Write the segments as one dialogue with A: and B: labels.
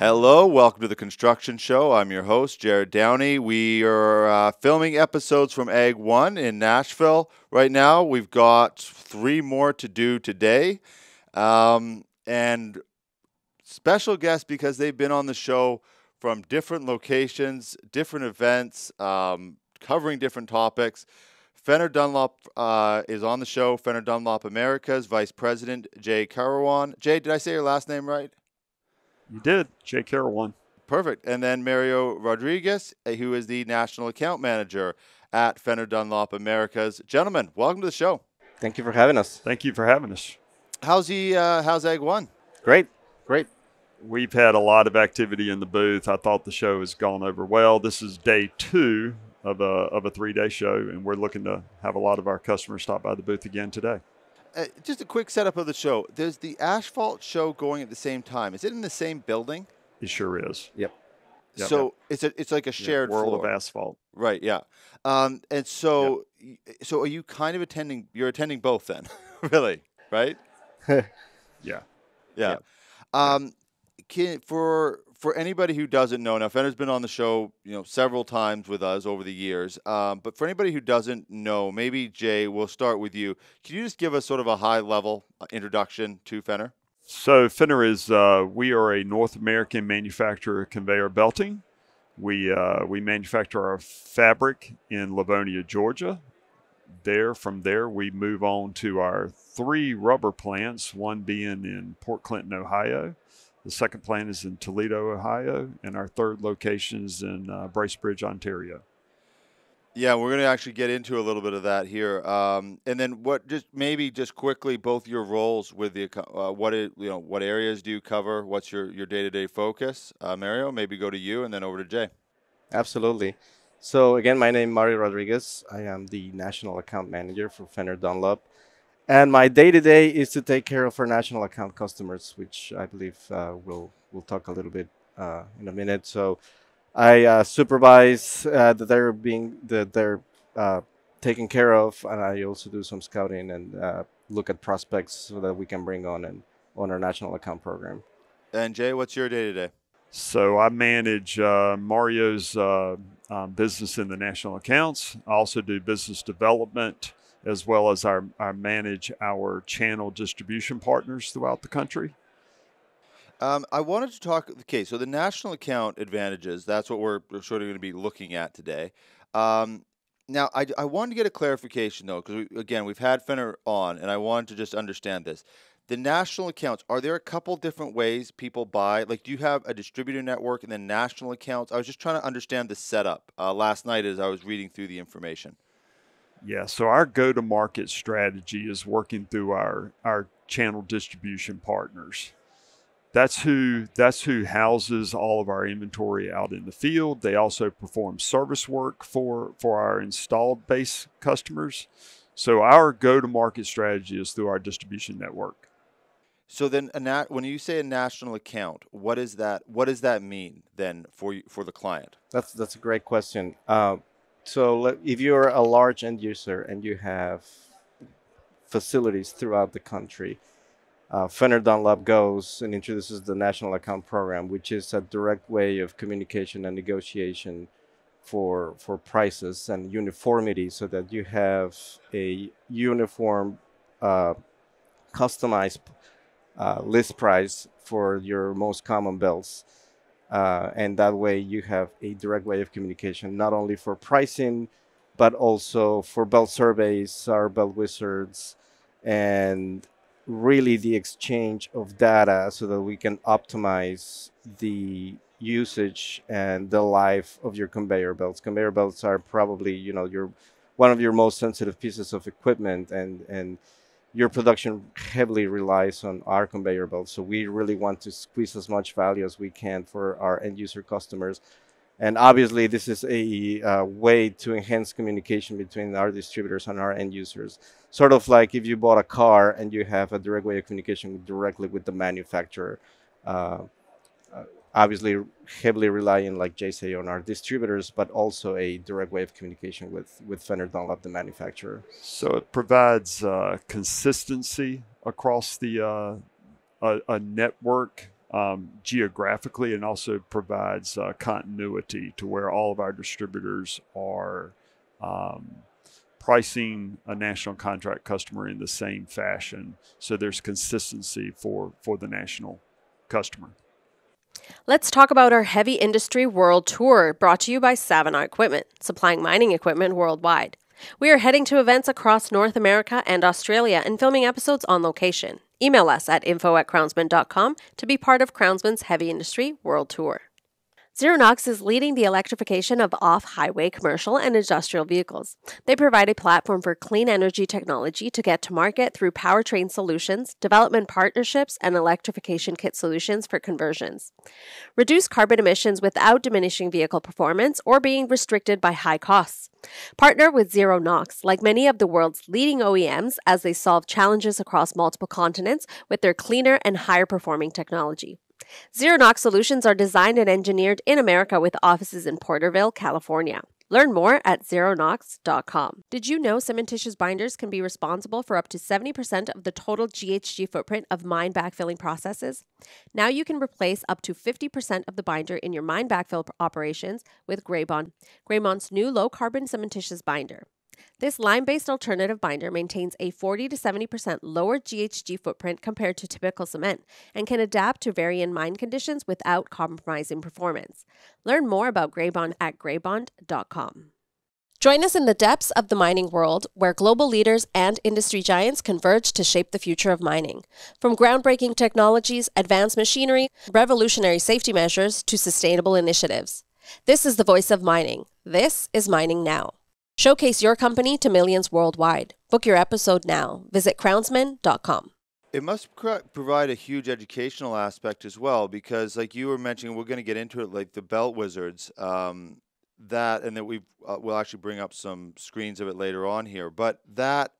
A: Hello, welcome to the Construction Show. I'm your host, Jared Downey. We are filming episodes from Ag 1 in Nashville right now. We've got 3 more to do today. And special guests because they've been on the show from different locations, different events, covering different topics. Fenner Dunlop is on the show. Fenner Dunlop Americas Vice President Jay Carawan. Jay, did I say your last name right?
B: You did, Jay Carawan.
A: Perfect. And then Mario Rodriguez, who is the National Account Manager at Fenner Dunlop Americas. Gentlemen, welcome to the show.
C: Thank you for having us.
B: Thank you for having us.
A: How's Ag 1?
C: Great.
B: We've had a lot of activity in the booth. I thought the show has gone over well. This is day 2 of a 3-day show, and we're looking to have a lot of our customers stop by the booth again today.
A: Just a quick setup of the show. There's the asphalt show going at the same time. Is it in the same building?
B: It sure is.
C: Yep.
A: So it's like a shared
B: world
A: floor.
B: of asphalt.
A: Right. Yeah. And so are you kind of attending? You're attending both then, really? Right?
B: Yeah.
A: For anybody who doesn't know, now Fenner's been on the show, several times with us over the years. But for anybody who doesn't know, maybe Jay, we'll start with you. Can you just give us sort of a high-level introduction to Fenner?
B: So Fenner is we are a North American manufacturer of conveyor belting. We manufacture our fabric in Livonia, Georgia. From there, we move on to our 3 rubber plants, one being in Port Clinton, Ohio. The second plant is in Toledo, Ohio, and our 3rd location is in Bracebridge, Ontario.
A: Yeah, we're going to actually get into a little bit of that here, and then just quickly, both your roles with the what areas do you cover? What's your day-to-day focus? Mario, maybe go to you, and then over to Jay.
C: Absolutely. So again, my name is Mario Rodriguez. I am the National Account Manager for Fenner Dunlop. And my day-to-day is to take care of our national account customers, which I believe we'll talk a little bit in a minute. So I supervise that they're taken care of, and I also do some scouting and look at prospects so that we can bring on our national account program.
A: And Jay, what's your day-to-day?
B: So I manage Mario's business in the national accounts. I also do business development, as well as I manage our channel distribution partners throughout the country.
A: I wanted to talk, so the national account advantages, that's what we're sort of going to be looking at today. Now, I wanted to get a clarification, though, because, we've had Fenner on, and I wanted to just understand this. The national accounts, are there a couple different ways people buy? Like, do you have a distributor network and then national accounts? I was just trying to understand the setup last night as I was reading through the information.
B: Yeah, so our go-to-market strategy is working through our channel distribution partners. That's who houses all of our inventory out in the field. They also perform service work for our installed base customers. So our go-to-market strategy is through our distribution network.
A: So then, when you say a national account, what does that mean then for the client?
C: That's a great question. So if you're a large end user and you have facilities throughout the country, Fenner Dunlop goes and introduces the National Account Program, which is a direct way of communication and negotiation for prices and uniformity, so that you have a uniform, customized list price for your most common belts. And that way you have a direct way of communication, not only for pricing, but also for belt surveys, our belt wizards, and really the exchange of data so that we can optimize the usage and the life of your conveyor belts. Conveyor belts are probably, one of your most sensitive pieces of equipment, and your production heavily relies on our conveyor belts. So we really want to squeeze as much value as we can for our end user customers. And obviously, this is a way to enhance communication between our distributors and our end users. Sort of like if you bought a car and you have a direct way of communication directly with the manufacturer. Obviously, heavily relying, like Jay said, on our distributors, but also a direct way of communication with Fenner Dunlop, the manufacturer.
B: So it provides consistency across the a network geographically, and also provides continuity to where all of our distributors are pricing a national contract customer in the same fashion. So there's consistency for the national customer.
D: Let's talk about our Heavy Industry World Tour, brought to you by Savannah Equipment, supplying mining equipment worldwide. We are heading to events across North America and Australia and filming episodes on location. Email us at info@crownsman.com to be part of Crownsman's Heavy Industry World Tour. ZeroNox is leading the electrification of off-highway commercial and industrial vehicles. They provide a platform for clean energy technology to get to market through powertrain solutions, development partnerships, and electrification kit solutions for conversions. Reduce carbon emissions without diminishing vehicle performance or being restricted by high costs. Partner with ZeroNox, like many of the world's leading OEMs, as they solve challenges across multiple continents with their cleaner and higher performing technology. ZeroNox solutions are designed and engineered in America with offices in Porterville, California. Learn more at zeronox.com. Did you know cementitious binders can be responsible for up to 70% of the total GHG footprint of mine backfilling processes? Now you can replace up to 50% of the binder in your mine backfill operations with Graybond, Graymont's new low-carbon cementitious binder. This lime-based alternative binder maintains a 40 to 70% lower GHG footprint compared to typical cement and can adapt to varying mine conditions without compromising performance. Learn more about Graybond at graybond.com. Join us in the depths of the mining world, where global leaders and industry giants converge to shape the future of mining. From groundbreaking technologies, advanced machinery, revolutionary safety measures, to sustainable initiatives. This is the voice of mining. This is Mining Now. Showcase your company to millions worldwide. Book your episode now. Visit crownsman.com.
A: It must provide a huge educational aspect as well, because like you were mentioning, we're going to get into it, like the belt wizards, and that we'll actually bring up some screens of it later on here. But that,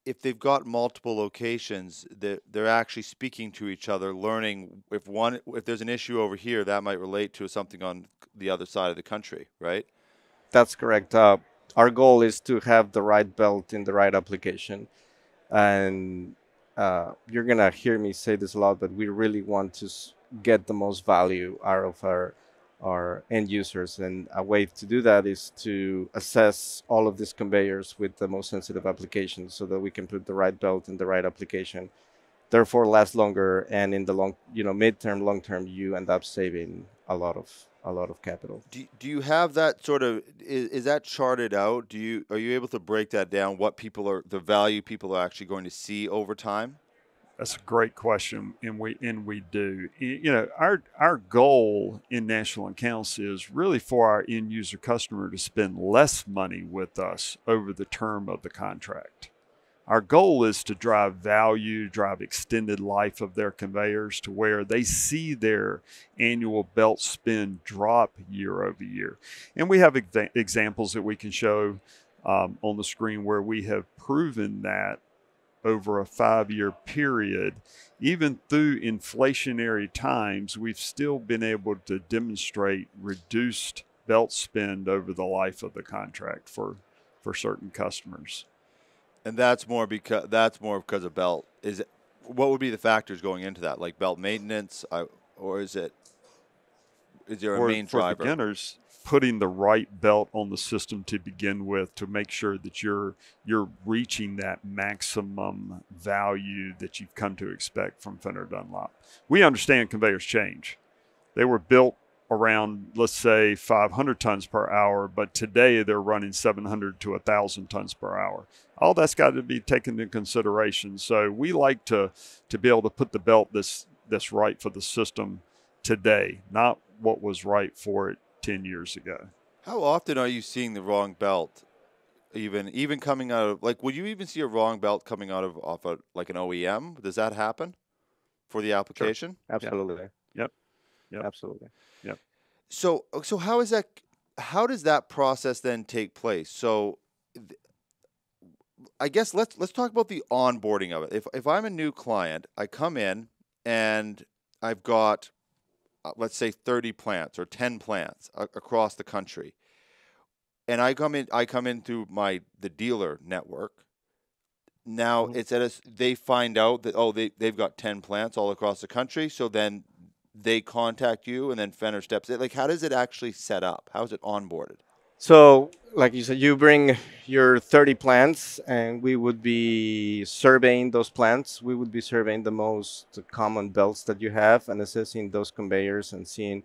A: if they've got multiple locations, they're actually speaking to each other, learning if there's an issue over here, that might relate to something on the other side of the country, right?
C: That's correct. Our goal is to have the right belt in the right application. And you're going to hear me say this a lot, but we really want to get the most value out of our end users. And a way to do that is to assess all of these conveyors with the most sensitive applications so that we can put the right belt in the right application, therefore last longer. And in the midterm, long term, you end up saving a lot of capital.
A: Do you have that sort of, is that charted out? Are you able to break that down, the value people are actually going to see over time?
B: That's a great question, and we do. You know, our goal in national accounts is really for our end user customer to spend less money with us over the term of the contract. Our goal is to drive value, drive extended life of their conveyors to where they see their annual belt spend drop year over year. And we have examples that we can show on the screen where we have proven that over a 5-year period, even through inflationary times, we've still been able to demonstrate reduced belt spend over the life of the contract for certain customers.
A: And that's more because of belt. What would be the factors going into that, like belt maintenance, or is there a main driver?
B: For beginners, putting the right belt on the system to begin with to make sure that you're reaching that maximum value that you've come to expect from Fenner Dunlop. We understand conveyors change. They were built around, let's say, 500 tons per hour, but today they're running 700 to 1,000 tons per hour. All that's got to be taken into consideration. So we like to be able to put the belt that's right for the system today, not what was right for it 10 years ago.
A: How often are you seeing the wrong belt? Even coming out of, like, would you even see a wrong belt coming out of off like an OEM? Does that happen for the application?
C: Sure. Absolutely.
B: Yep.
C: Absolutely.
B: Yep.
A: So how does that process then take place? So I guess let's talk about the onboarding of it. If I'm a new client, I come in and I've got let's say 30 plants or 10 plants across the country. And I come in through the dealer network. Now it's they find out that they've got 10 plants all across the country, so then they contact you, and then Fenner steps in? Like, how does it actually set up? How is it onboarded?
C: So, like you said, you bring your 30 plants, and we would be surveying those plants. We would be surveying the most common belts that you have and assessing those conveyors and seeing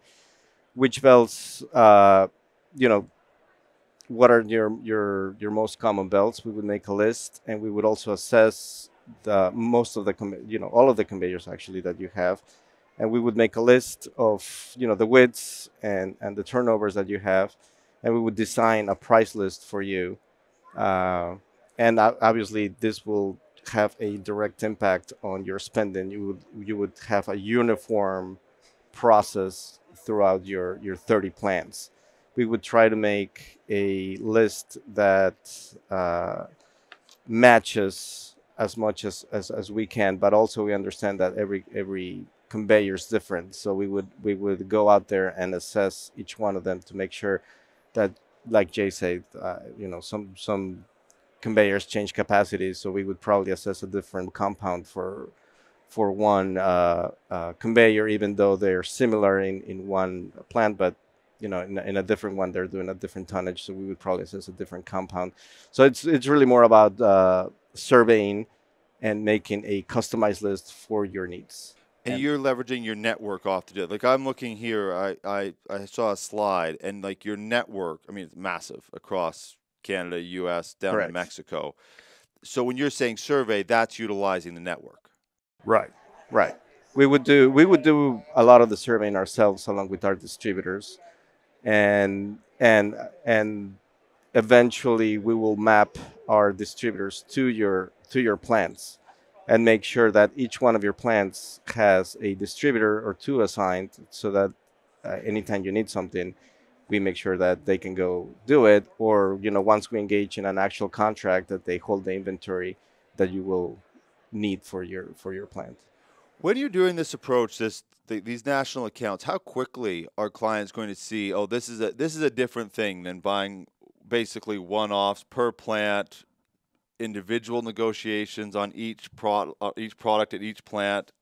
C: which belts, you know, what are your most common belts. We would make a list, and we would also assess the most of the all of the conveyors actually that you have, and we would make a list of the widths and the turnovers that you have, and we would design a price list for you. uh, and obviously this will have a direct impact on your spending. You would have a uniform process throughout your 30 plants. We would try to make a list that matches as much as we can, but also we understand that every conveyor is different. So we would go out there and assess each one of them to make sure that, like Jay said, some conveyors change capacities, so we would probably assess a different compound for one conveyor, even though they're similar in one plant, but in a different one they're doing a different tonnage, so we would probably assess a different compound. So it's really more about surveying and making a customized list for your needs.
A: And you're leveraging your network off to do it. Like, I'm looking here, I saw a slide, and like your network, I mean, it's massive across Canada, U.S., down
C: Correct.
A: to Mexico. So when you're saying survey, that's utilizing the network.
B: Right.
C: Right. We would do a lot of the surveying ourselves along with our distributors, and eventually we will map our distributors to your plants and make sure that each one of your plants has a distributor or two assigned, so that anytime you need something, we make sure that they can go do it, or once we engage in an actual contract, that they hold the inventory that you will need for your plant.
A: When you're doing this approach, these national accounts, how quickly are clients going to see, oh, this is a different thing than buying basically one-offs per plant, individual negotiations on each product at each plant?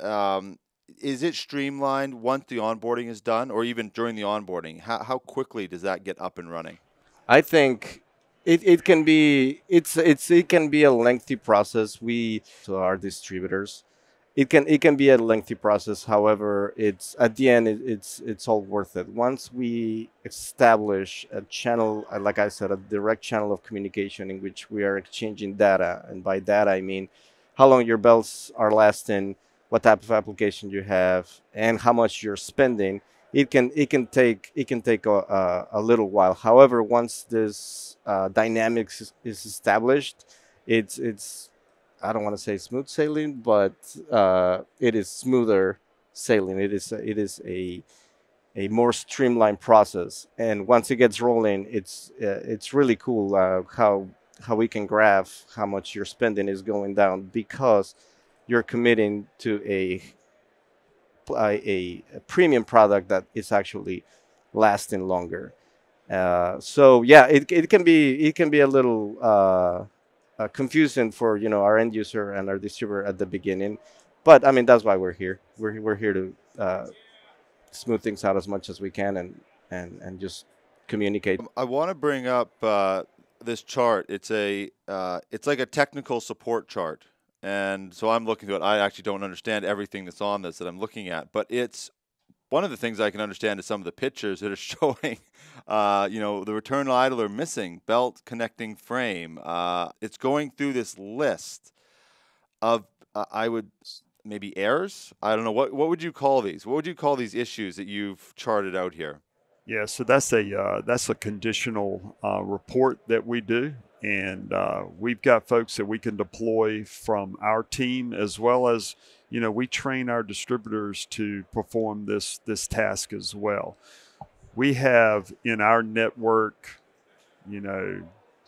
A: Is it streamlined once the onboarding is done, or even during the onboarding? How quickly does that get up and running?
C: I think it can be it can be a lengthy process. We to our distributors, it can be a lengthy process. However, it's at the end it's all worth it. Once we establish a channel, like I said, a direct channel of communication in which we are exchanging data, and by data I mean how long your belts are lasting, what type of application you have, and how much you're spending. It can take a little while. However, once this dynamics is established, it's I don't want to say smooth sailing, but it is smoother sailing. It is a more streamlined process, and once it gets rolling, it's really cool how we can graph how much your spending is going down, because you're committing to a premium product that is actually lasting longer. So yeah, it can be a little confusing for our end user and our distributor at the beginning, but I mean that's why we're here. We're here to smooth things out as much as we can, and just communicate.
A: I want to bring up this chart. It's like a technical support chart. And so I'm looking through it. I actually don't understand everything that's on this that I'm looking at, but it's one of the things I can understand is some of the pictures that are showing, the return idler missing, belt connecting frame. It's going through this list of, I would maybe errors. I don't know. What would you call these? What would you call these issues that you've charted out here?
B: Yeah, so that's a conditional report that we do, and we've got folks that we can deploy from our team, as well as we train our distributors to perform this task as well. We have in our network,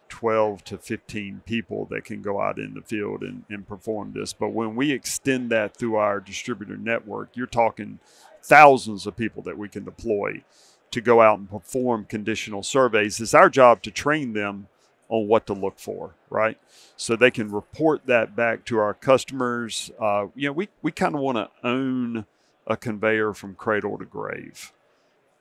B: 12 to 15 people that can go out in the field and perform this. But when we extend that through our distributor network, you're talking thousands of people that we can deploy to go out and perform conditional surveys. It's our job to train them on what to look for, right? So they can report that back to our customers. We kind of want to own a conveyor from cradle to grave.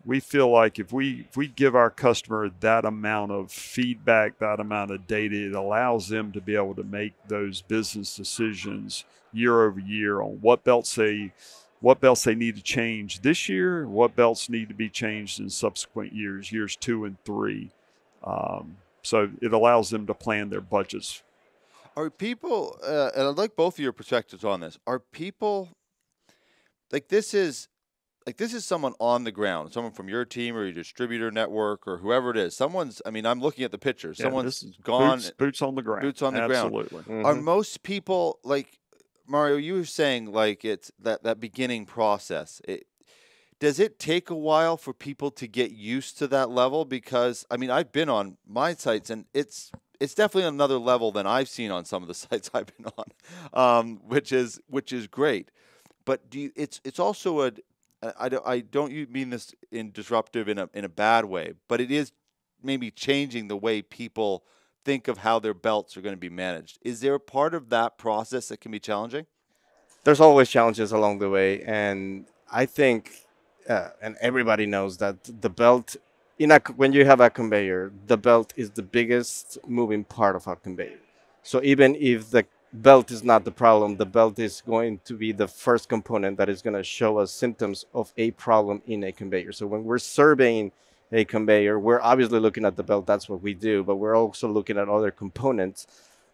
B: We feel like if we give our customer that amount of feedback, that amount of data, it allows them to be able to make those business decisions year over year on what belts they need to change this year, what belts need to be changed in subsequent years 2 and 3. So it allows them to plan their budgets.
A: Are people, and I'd like both of your perspectives on this, are people, this is someone on the ground, someone from your team or your distributor network or whoever it is. I'm looking at the pictures.
B: Yeah,
A: Someone's gone.
B: Boots on the ground.
A: Boots on the ground.
B: Absolutely.
C: Mhm.
A: Are most people, like, Mario, you were saying, like, it's that beginning process. Does it take a while for people to get used to that level? Because, I've been on my sites, and it's definitely another level than I've seen on some of the sites I've been on, which is great. But it's also I don't mean this in disruptive in a bad way, but it is maybe changing the way people think of how their belts are going to be managed. Is there a part of that process that can be challenging?
C: There's always challenges along the way, and I think, and everybody knows that the belt, when you have a conveyor, the belt is the biggest moving part of a conveyor. So even if the belt is not the problem, the belt is going to be the first component that is going to show us symptoms of a problem in a conveyor. So when we're surveying a conveyor, we're obviously looking at the belt. That's what we do, but we're also looking at other components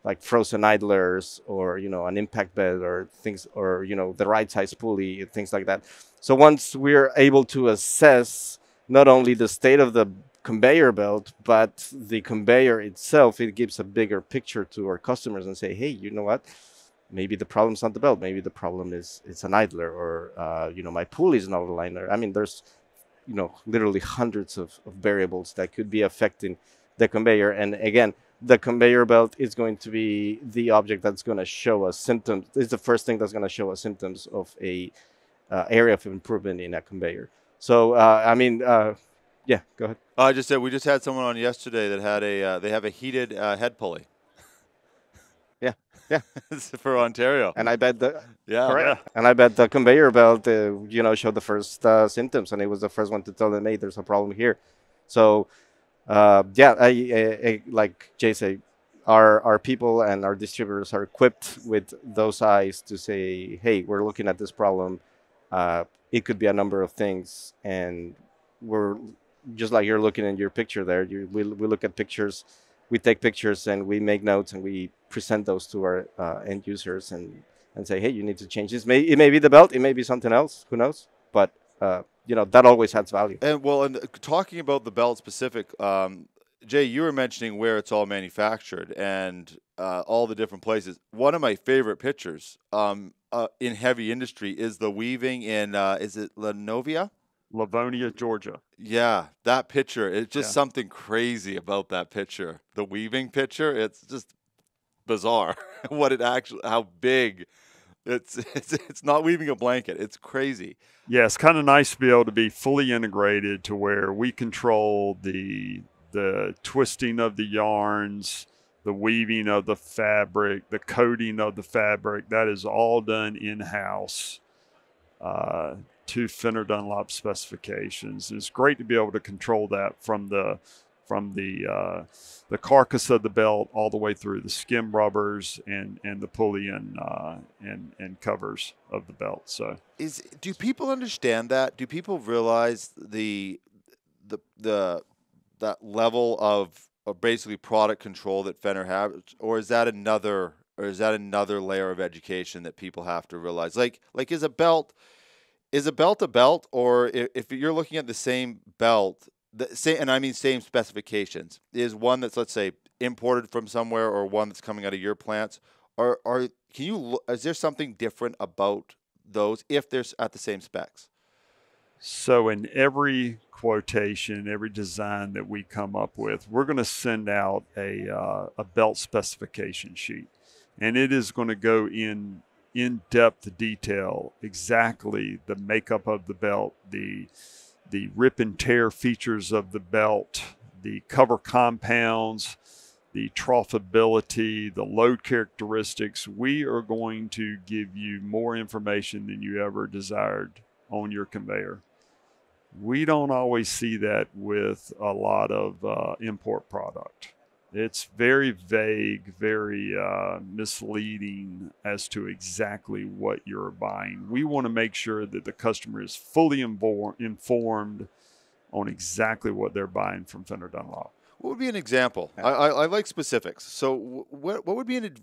C: like frozen idlers or, an impact bed or things, or, the right size pulley, things like that. So once we're able to assess not only the state of the conveyor belt, but the conveyor itself, it gives a bigger picture to our customers and say, hey, you know what? Maybe the problem's not the belt. Maybe the problem is it's an idler, or, my pulley is not a liner. There's, literally hundreds of variables that could be affecting the conveyor. And again, the conveyor belt is going to be the object that's going to show us symptoms. It's the first thing that's going to show us symptoms of a area of improvement in a conveyor. So, yeah, go ahead.
A: I just said we just had someone on yesterday that had they have a heated head pulley.
C: Yeah.
A: For Ontario.
C: And I bet correct.
B: Yeah.
C: And I bet the conveyor belt, showed the first symptoms, and it was the first one to tell them, hey, there's a problem here. So, I like Jay said, our people and our distributors are equipped with those eyes to say, hey, we're looking at this problem. It could be a number of things, and we're just like you're looking in your picture there. We look at pictures, we take pictures, and we make notes, and we present those to our end users and say, hey, you need to change this. It may be the belt, it may be something else, who knows? But that always adds value.
A: And talking about the belt specific, Jay, you were mentioning where it's all manufactured and all the different places. One of my favorite pictures in heavy industry is the weaving in, is it
B: Livonia, Georgia.
A: Yeah, that picture. It's just something crazy about that picture. The weaving picture, it's just bizarre. How big. It's not weaving a blanket. It's crazy.
B: Yeah, it's kind of nice to be able to be fully integrated to where we control the twisting of the yarns, the weaving of the fabric, the coating of the fabric. That is all done in-house to Fenner Dunlop specifications. It's great to be able to control that from the carcass of the belt all the way through the skim rubbers and the pulley and covers of the belt. So,
A: do people understand that? Do people realize that level of basically product control that Fenner has, or is that another layer of education that people have to realize? Like is a belt a belt, or if you're looking at the same belt, same specifications, is one that's, let's say, imported from somewhere or one that's coming out of your plants, is there something different about those if they're at the same specs?
B: So in every quotation, every design that we come up with, we're going to send out a belt specification sheet, and it is going to go in-depth detail, exactly the makeup of the belt, the rip and tear features of the belt, the cover compounds, the troughability, the load characteristics. We are going to give you more information than you ever desired on your conveyor. We don't always see that with a lot of import product. It's very vague, very misleading as to exactly what you're buying. We want to make sure that the customer is fully informed on exactly what they're buying from Fenner Dunlop.
A: What would be an example? I like specifics. So what would be an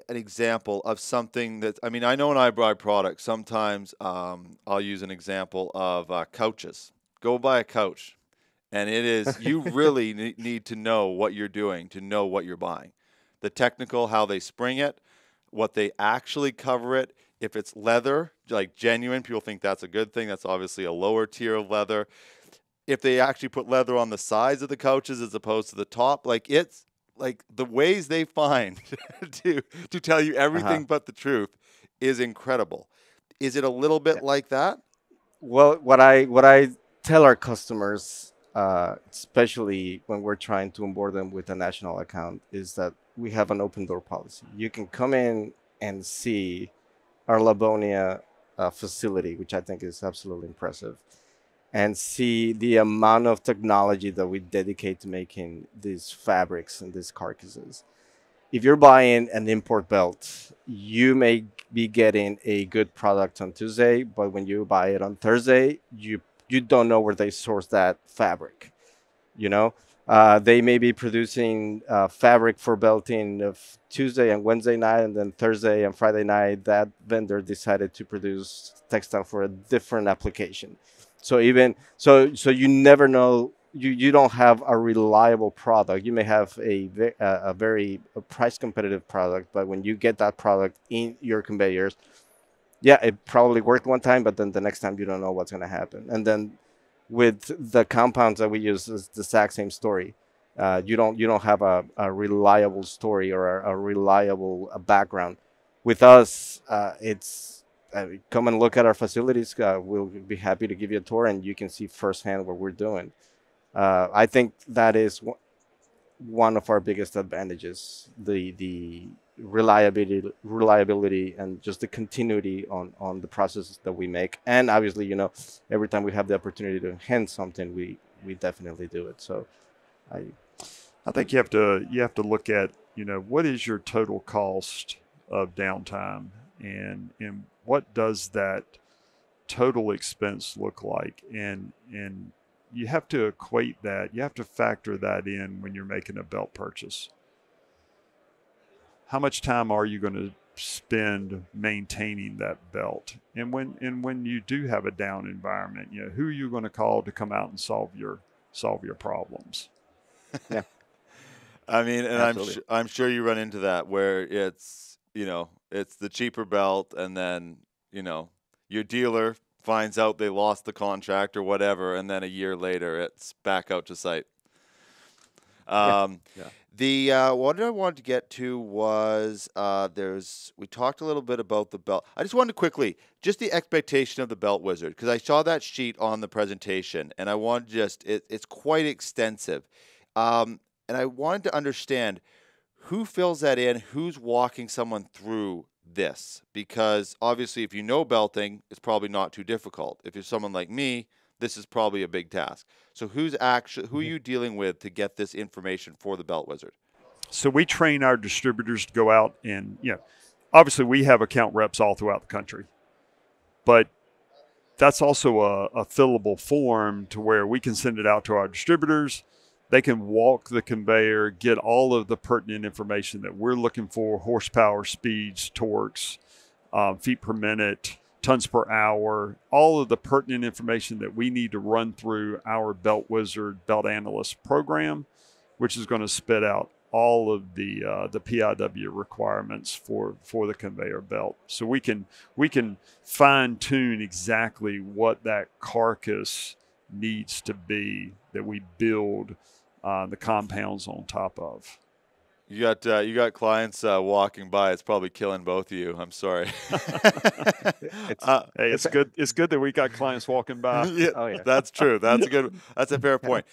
A: example of something that, I mean, I know when I buy products, sometimes I'll use an example of couches. Go buy a couch. And it is, you really need to know what you're doing to know what you're buying. The technical, how they spring it, what they actually cover it. If it's leather, like genuine, people think that's a good thing. That's obviously a lower tier of leather. If they actually put leather on the sides of the couches as opposed to the top, like it's like the ways they find to tell you everything but the truth is incredible. Is it a little bit like that?
C: Well, what I tell our customers, especially when we're trying to onboard them with a national account, is that we have an open door policy. You can come in and see our Livonia facility, which I think is absolutely impressive, and see the amount of technology that we dedicate to making these fabrics and these carcasses. If you're buying an import belt, you may be getting a good product on Tuesday, but when you buy it on Thursday, you don't know where they source that fabric. You know, they may be producing fabric for belting of Tuesday and Wednesday night, and then Thursday and Friday night, that vendor decided to produce textile for a different application. So you never know. You don't have a reliable product. You may have a very price competitive product, but when you get that product in your conveyors, yeah, it probably worked one time, but then the next time you don't know what's going to happen. And then with the compounds that we use, it's the exact same story. You don't have a reliable story or a reliable background. With us, it's come and look at our facilities. We'll be happy to give you a tour, and you can see firsthand what we're doing. I think that is one of our biggest advantages, the reliability and just the continuity on the processes that we make. And obviously, you know, every time we have the opportunity to enhance something, we definitely do it. So
B: I think you have to look at, you know, what is your total cost of downtime, and what does that total expense look like, and you have to equate that. You have to factor that in when you're making a belt purchase. How much time are you going to spend maintaining that belt? And when you do have a down environment, you know, who are you going to call to come out and solve your problems?
C: Yeah.
A: I mean, and I'm sure you run into that where it's, you know, it's the cheaper belt, and then, you know, your dealer finds out they lost the contract or whatever, and then a year later it's back out to site. What I wanted to get to was we talked a little bit about the belt. I just wanted to quickly, just the expectation of the belt wizard, because I saw that sheet on the presentation, and I wanted it's quite extensive. And I wanted to understand who fills that in, who's walking someone through this, because obviously if you know belting, it's probably not too difficult. If you're someone like me, this is probably a big task. So who are you dealing with to get this information for the belt wizard?
B: So we train our distributors to go out and, you know, obviously we have account reps all throughout the country, but that's also a fillable form to where we can send it out to our distributors. They can walk the conveyor, get all of the pertinent information that we're looking for: horsepower, speeds, torques, feet per minute, tons per hour, all of the pertinent information that we need to run through our Belt Wizard Belt Analyst program, which is going to spit out all of the PIW requirements for the conveyor belt. So we can fine tune exactly what that carcass needs to be that we build the compounds on top of.
A: You got clients walking by. It's probably killing both of you. I'm sorry.
B: It's good. It's good that we got clients walking by.
A: Yeah, oh, yeah. That's true. That's a fair point.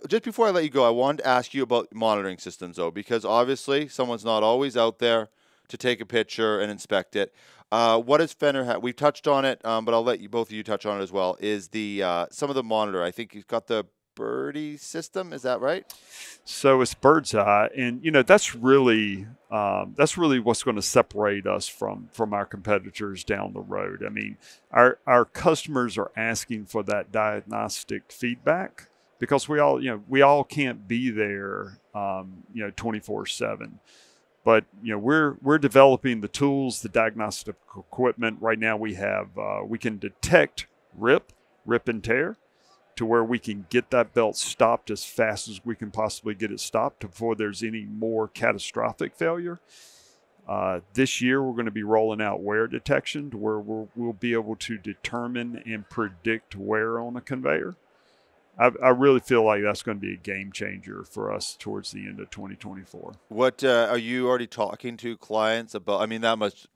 A: Just before I let you go, I wanted to ask you about monitoring systems, though, because obviously someone's not always out there to take a picture and inspect it. What does Fenner have? We've touched on it, but I'll let you both of you touch on it as well. Is the some of the monitor? I think you've got the BIRDSi system. Is that right?
B: So it's BIRDSi, and that's really what's going to separate us from our competitors down the road. I mean, our customers are asking for that diagnostic feedback because we all can't be there 24/7. But we're developing the tools, the diagnostic equipment. Right now we can detect rip and tear, to where we can get that belt stopped as fast as we can possibly get it stopped before there's any more catastrophic failure. This year, we're going to be rolling out wear detection, to where we'll be able to determine and predict wear on a conveyor. I really feel like that's going to be a game changer for us towards the end of 2024.
A: What are you already talking to clients about? I mean, that must.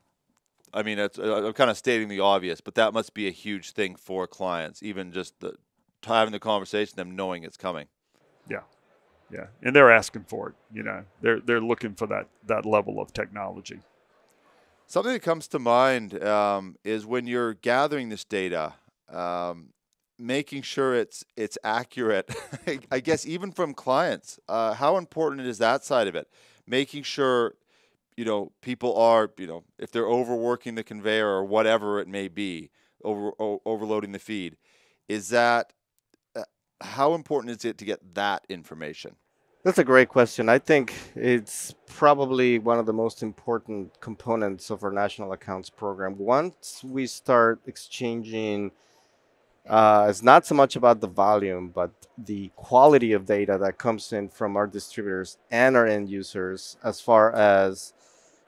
A: I mean, I'm kind of stating the obvious, but that must be a huge thing for clients, even just having the conversation, them knowing it's coming.
B: Yeah, and they're asking for it. They're looking for that level of technology.
A: Something that comes to mind is when you're gathering this data, making sure it's accurate. I guess even from clients, how important is that side of it? Making sure people are if they're overworking the conveyor or whatever it may be, overloading the feed, is that how important is it to get that information?
C: That's a great question. I think it's probably one of the most important components of our national accounts program. Once we start exchanging, it's not so much about the volume, but the quality of data that comes in from our distributors and our end users, as far as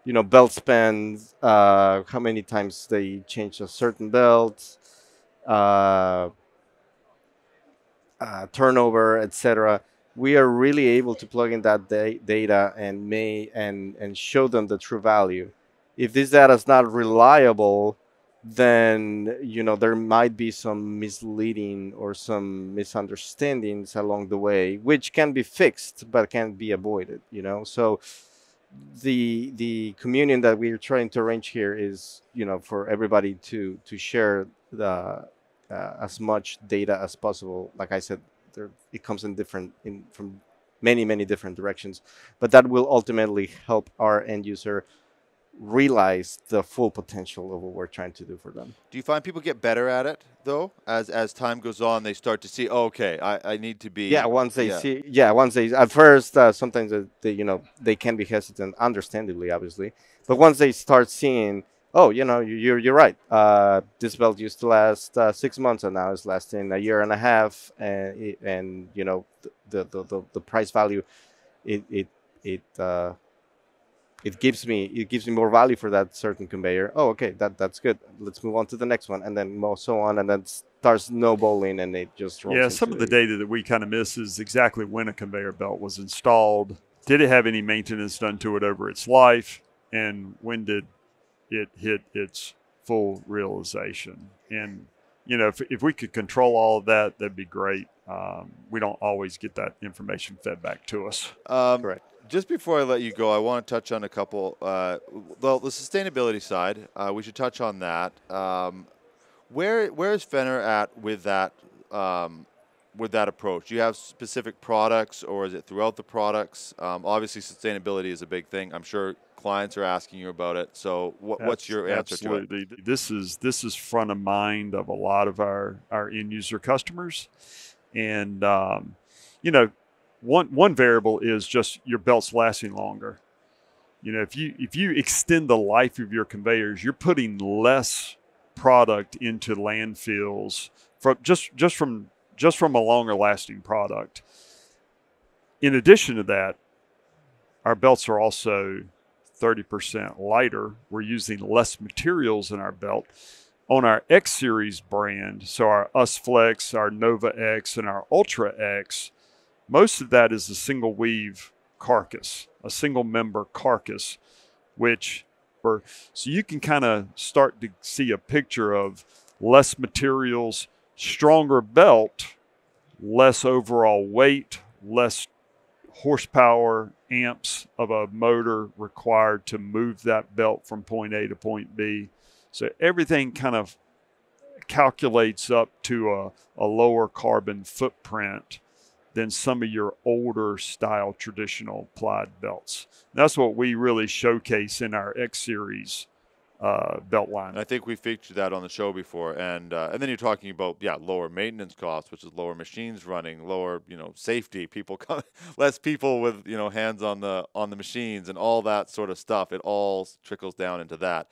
C: belt spans, how many times they change a certain belt, turnover, etc. We are really able to plug in that data and show them the true value. If this data is not reliable, then there might be some misleading or some misunderstandings along the way, which can be fixed but can be avoided. So the communion that we're trying to arrange here is for everybody to share the as much data as possible. Like I said, it comes from many different directions, but that will ultimately help our end user realize the full potential of what we're trying to do for them.
A: Do you find people get better at it though? As time goes on, they start to see, okay, I need to be.
C: Once they at first sometimes they can be hesitant, understandably, obviously, but once they start seeing, you're right. This belt used to last 6 months, and now it's lasting a year and a half. And the price value, it gives me more value for that certain conveyor. Oh, okay, that's good. Let's move on to the next one, and then so on, and then starts snowballing, and it just rolls.
B: Yeah, some of the data that we kind of miss is exactly when a conveyor belt was installed. Did it have any maintenance done to it over its life, and when did it hit its full realization? And if we could control all of that, that'd be great. We don't always get that information fed back to us.
C: Correct.
A: Just before I let you go, I want to touch on a couple. The sustainability side, we should touch on that. Where is Fenner at with that approach? Do you have specific products, or is it throughout the products? Obviously, sustainability is a big thing. I'm sure clients are asking you about it. So what's your answer to it?
B: This is front of mind of a lot of our end user customers. And, one variable is just your belts lasting longer. If you extend the life of your conveyors, you're putting less product into landfills from a longer lasting product. In addition to that, our belts are also 30% lighter. We're using less materials in our belt. On our X Series brand, so our UsFlex, our Nova X, and our Ultra X, most of that is a single weave carcass, a single member carcass, so you can kind of start to see a picture of less materials, stronger belt, less overall weight, less horsepower, amps of a motor required to move that belt from point A to point B. So everything kind of calculates up to a lower carbon footprint than some of your older style traditional plied belts. That's what we really showcase in our X Series belt line.
A: And I think we featured that on the show before, and then you're talking about lower maintenance costs, which is lower machines running, lower safety, less people with hands on the machines and all that sort of stuff. It all trickles down into that.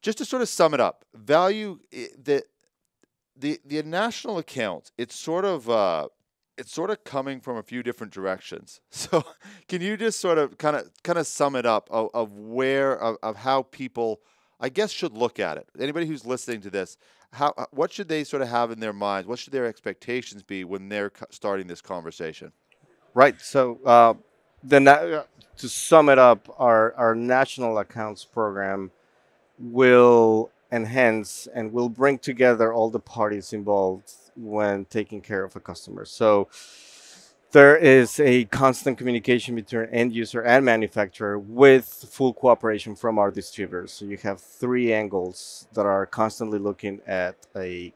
A: Just to sort of sum it up, value the national accounts. It's sort of coming from a few different directions. So can you just sort of kind of sum it up of how people, I guess, should look at it? Anybody who's listening to this, what should they sort of have in their minds? What should their expectations be when they're starting this conversation?
C: Right. So to sum it up, our national accounts program will enhance and will bring together all the parties involved when taking care of a customer. So there is a constant communication between end user and manufacturer with full cooperation from our distributors. So you have three angles that are constantly looking at a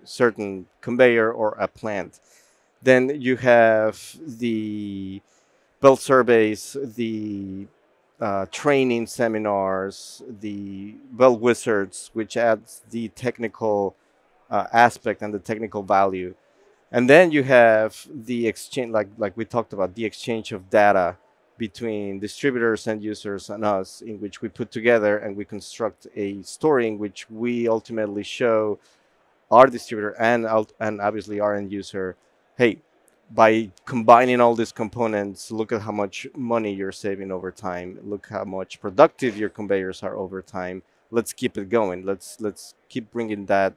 C: certain conveyor or a plant. Then you have the belt surveys, the training seminars, the belt wizards, which adds the technical aspect and the technical value. And then you have the exchange, like we talked about, the exchange of data between distributors and users and us, in which we put together and we construct a story in which we ultimately show our distributor and obviously our end user, hey, by combining all these components, look at how much money you're saving over time. Look how much productive your conveyors are over time. Let's keep it going. Let's keep bringing that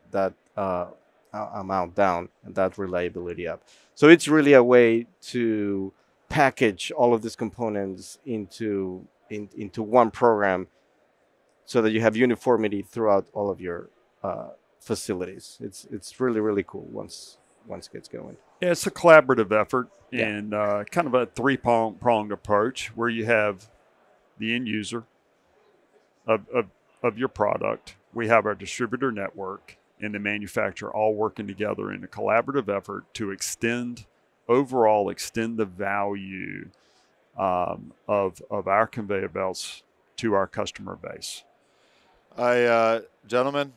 C: amount down and that reliability up. So it's really a way to package all of these components into one program, so that you have uniformity throughout all of your facilities. It's really, really cool once it gets going.
B: Yeah, it's a collaborative effort,
C: Yeah.
B: and kind of a three-pronged approach where you have the end user of your product. We have our distributor network and the manufacturer all working together in a collaborative effort to extend the value of our conveyor belts to our customer base.
A: Gentlemen,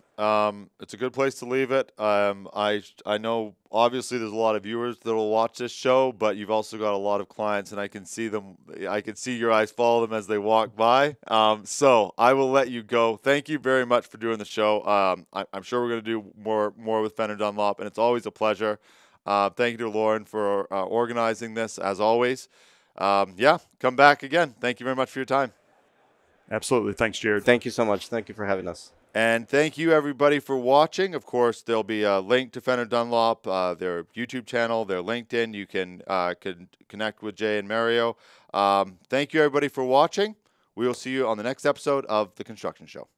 A: it's a good place to leave it. I know obviously there's a lot of viewers that will watch this show, but you've also got a lot of clients, and I can see them. I can see your eyes follow them as they walk by. So I will let you go. Thank you very much for doing the show. I'm sure we're going to do more with Fenner Dunlop, and it's always a pleasure. Thank you to Lauren for organizing this, as always. Come back again. Thank you very much for your time.
B: Absolutely. Thanks, Jared.
C: Thank you so much. Thank you for having us.
A: And thank you, everybody, for watching. Of course, there'll be a link to Fenner Dunlop, their YouTube channel, their LinkedIn. You can connect with Jay and Mario. Thank you, everybody, for watching. We will see you on the next episode of The Construction Show.